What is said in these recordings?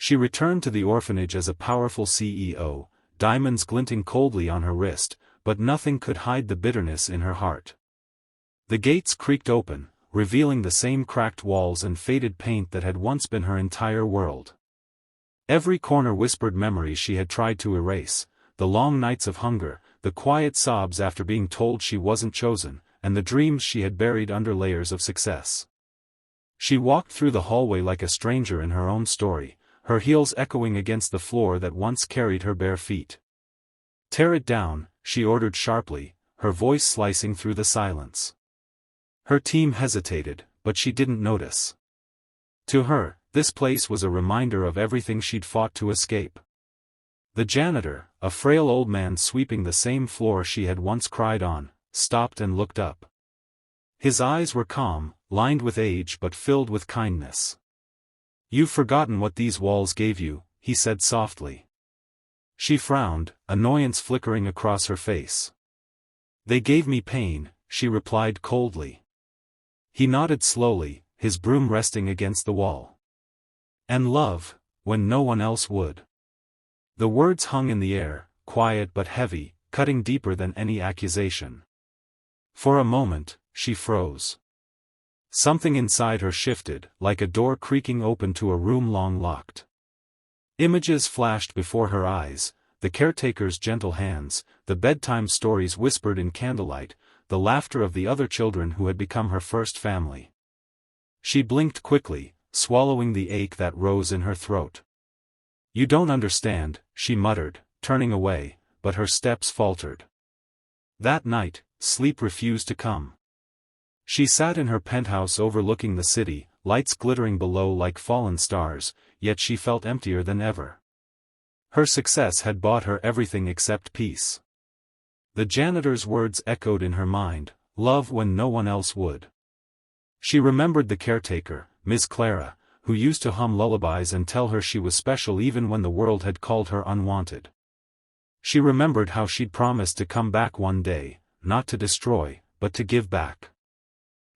She returned to the orphanage as a powerful CEO, diamonds glinting coldly on her wrist, but nothing could hide the bitterness in her heart. The gates creaked open, revealing the same cracked walls and faded paint that had once been her entire world. Every corner whispered memories she had tried to erase, the long nights of hunger, the quiet sobs after being told she wasn't chosen, and the dreams she had buried under layers of success. She walked through the hallway like a stranger in her own story, her heels echoing against the floor that once carried her bare feet. "Tear it down," she ordered sharply, her voice slicing through the silence. Her team hesitated, but she didn't notice. To her, this place was a reminder of everything she'd fought to escape. The janitor, a frail old man sweeping the same floor she had once cried on, stopped and looked up. His eyes were calm, lined with age but filled with kindness. "You've forgotten what these walls gave you," he said softly. She frowned, annoyance flickering across her face. "They gave me pain," she replied coldly. He nodded slowly, his broom resting against the wall. "And love, when no one else would." The words hung in the air, quiet but heavy, cutting deeper than any accusation. For a moment, she froze. Something inside her shifted, like a door creaking open to a room long locked. Images flashed before her eyes, the caretaker's gentle hands, the bedtime stories whispered in candlelight, the laughter of the other children who had become her first family. She blinked quickly, swallowing the ache that rose in her throat. "You don't understand," she muttered, turning away, but her steps faltered. That night, sleep refused to come. She sat in her penthouse overlooking the city, lights glittering below like fallen stars, yet she felt emptier than ever. Her success had bought her everything except peace. The janitor's words echoed in her mind, "Love when no one else would." She remembered the caretaker, Miss Clara, who used to hum lullabies and tell her she was special even when the world had called her unwanted. She remembered how she'd promised to come back one day, not to destroy, but to give back.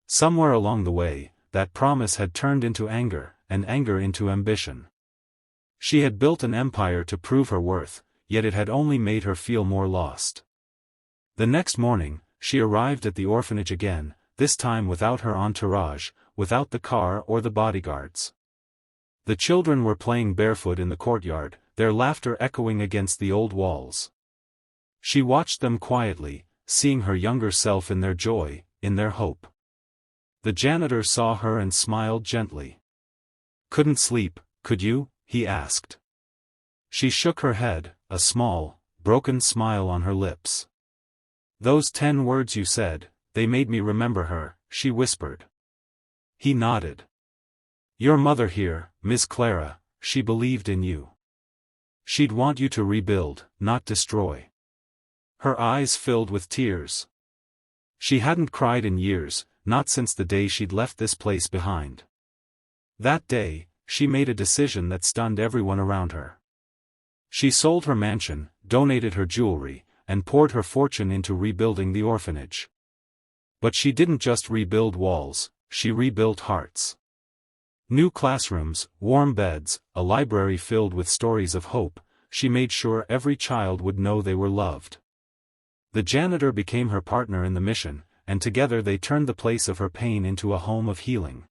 Somewhere along the way, that promise had turned into anger, and anger into ambition. She had built an empire to prove her worth, yet it had only made her feel more lost. The next morning, she arrived at the orphanage again, this time without her entourage, without the car or the bodyguards. The children were playing barefoot in the courtyard, their laughter echoing against the old walls. She watched them quietly, seeing her younger self in their joy, in their hope. The janitor saw her and smiled gently. "Couldn't sleep, could you?" he asked. She shook her head, a small, broken smile on her lips. "Those 10 words you said, they made me remember her," she whispered. He nodded. "Your mother here, Miss Clara, she believed in you. She'd want you to rebuild, not destroy." Her eyes filled with tears. She hadn't cried in years, not since the day she'd left this place behind. That day, she made a decision that stunned everyone around her. She sold her mansion, donated her jewelry, and poured her fortune into rebuilding the orphanage. But she didn't just rebuild walls, she rebuilt hearts. New classrooms, warm beds, a library filled with stories of hope, she made sure every child would know they were loved. The janitor became her partner in the mission, and together they turned the place of her pain into a home of healing.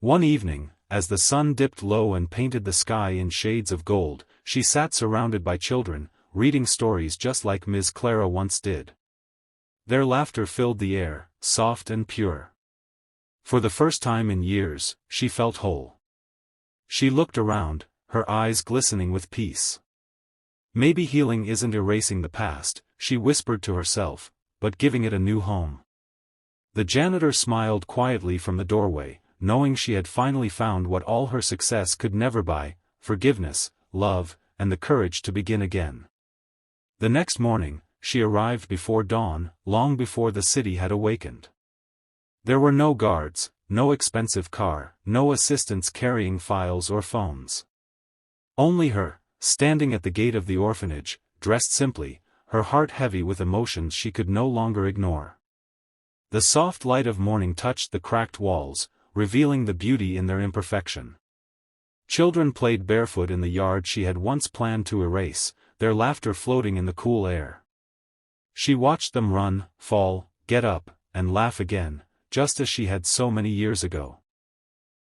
One evening, as the sun dipped low and painted the sky in shades of gold, she sat surrounded by children, reading stories just like Ms. Clara once did. Their laughter filled the air, soft and pure. For the first time in years, she felt whole. She looked around, her eyes glistening with peace. "Maybe healing isn't erasing the past," she whispered to herself, "but giving it a new home." The janitor smiled quietly from the doorway, knowing she had finally found what all her success could never buy: forgiveness, love, and the courage to begin again. The next morning, she arrived before dawn, long before the city had awakened. There were no guards, no expensive car, no assistants carrying files or phones. Only her, standing at the gate of the orphanage, dressed simply, her heart heavy with emotions she could no longer ignore. The soft light of morning touched the cracked walls, revealing the beauty in their imperfection. Children played barefoot in the yard she had once planned to erase, their laughter floating in the cool air. She watched them run, fall, get up, and laugh again, just as she had so many years ago.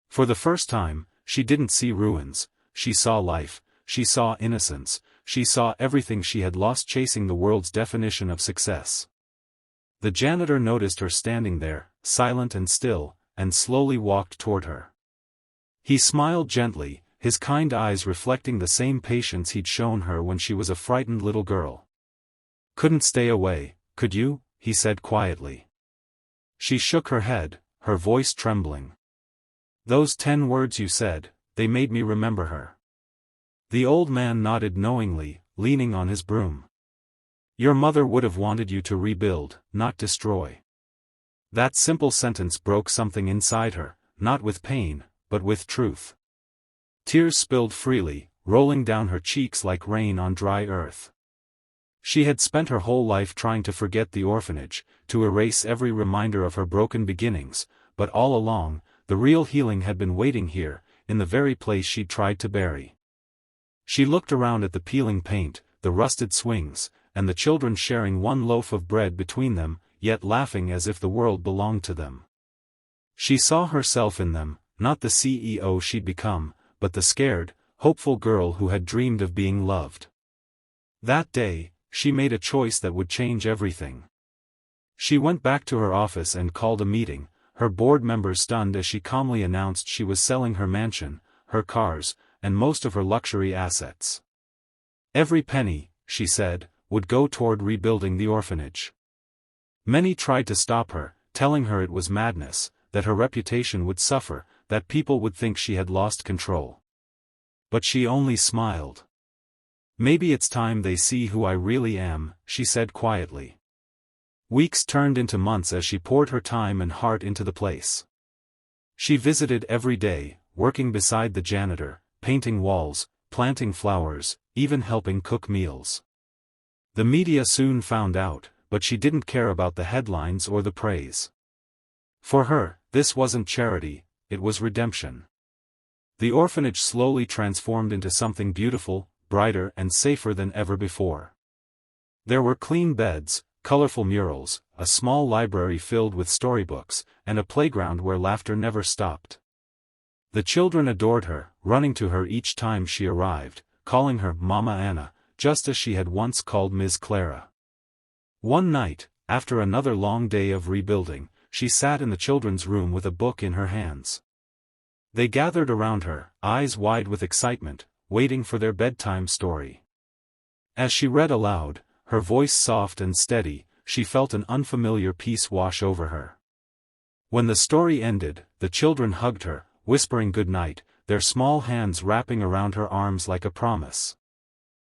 For the first time, she didn't see ruins, she saw life, she saw innocence, she saw everything she had lost chasing the world's definition of success. The janitor noticed her standing there, silent and still, and slowly walked toward her. He smiled gently, his kind eyes reflecting the same patience he'd shown her when she was a frightened little girl. "Couldn't stay away, could you?" he said quietly. She shook her head, her voice trembling. "Those 10 words you said, they made me remember her." The old man nodded knowingly, leaning on his broom. "Your mother would have wanted you to rebuild, not destroy." That simple sentence broke something inside her, not with pain, but with truth. Tears spilled freely, rolling down her cheeks like rain on dry earth. She had spent her whole life trying to forget the orphanage, to erase every reminder of her broken beginnings, but all along, the real healing had been waiting here, in the very place she'd tried to bury. She looked around at the peeling paint, the rusted swings, and the children sharing one loaf of bread between them, yet laughing as if the world belonged to them. She saw herself in them, not the CEO she'd become, but the scared, hopeful girl who had dreamed of being loved. That day, she made a choice that would change everything. She went back to her office and called a meeting, her board members stunned as she calmly announced she was selling her mansion, her cars, and most of her luxury assets. Every penny, she said, would go toward rebuilding the orphanage. Many tried to stop her, telling her it was madness, that her reputation would suffer, that people would think she had lost control. But she only smiled. "Maybe it's time they see who I really am," she said quietly. Weeks turned into months as she poured her time and heart into the place. She visited every day, working beside the janitor, painting walls, planting flowers, even helping cook meals. The media soon found out, but she didn't care about the headlines or the praise. For her, this wasn't charity, it was redemption. The orphanage slowly transformed into something beautiful, brighter and safer than ever before. There were clean beds, colorful murals, a small library filled with storybooks, and a playground where laughter never stopped. The children adored her, running to her each time she arrived, calling her Mama Anna, just as she had once called Ms. Clara. One night, after another long day of rebuilding, she sat in the children's room with a book in her hands. They gathered around her, eyes wide with excitement, waiting for their bedtime story. As she read aloud, her voice soft and steady, she felt an unfamiliar peace wash over her. When the story ended, the children hugged her, whispering good night, their small hands wrapping around her arms like a promise.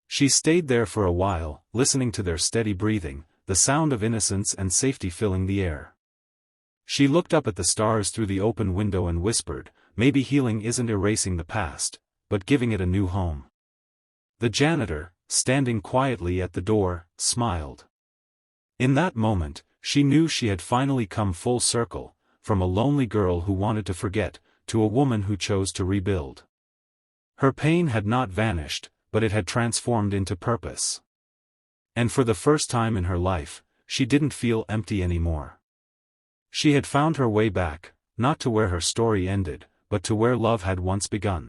She stayed there for a while, listening to their steady breathing, the sound of innocence and safety filling the air. She looked up at the stars through the open window and whispered, "Maybe healing isn't erasing the past, but giving it a new home." The janitor, standing quietly at the door, smiled. In that moment, she knew she had finally come full circle, from a lonely girl who wanted to forget, to a woman who chose to rebuild. Her pain had not vanished, but it had transformed into purpose. And for the first time in her life, she didn't feel empty anymore. She had found her way back, not to where her story ended, but to where love had once begun.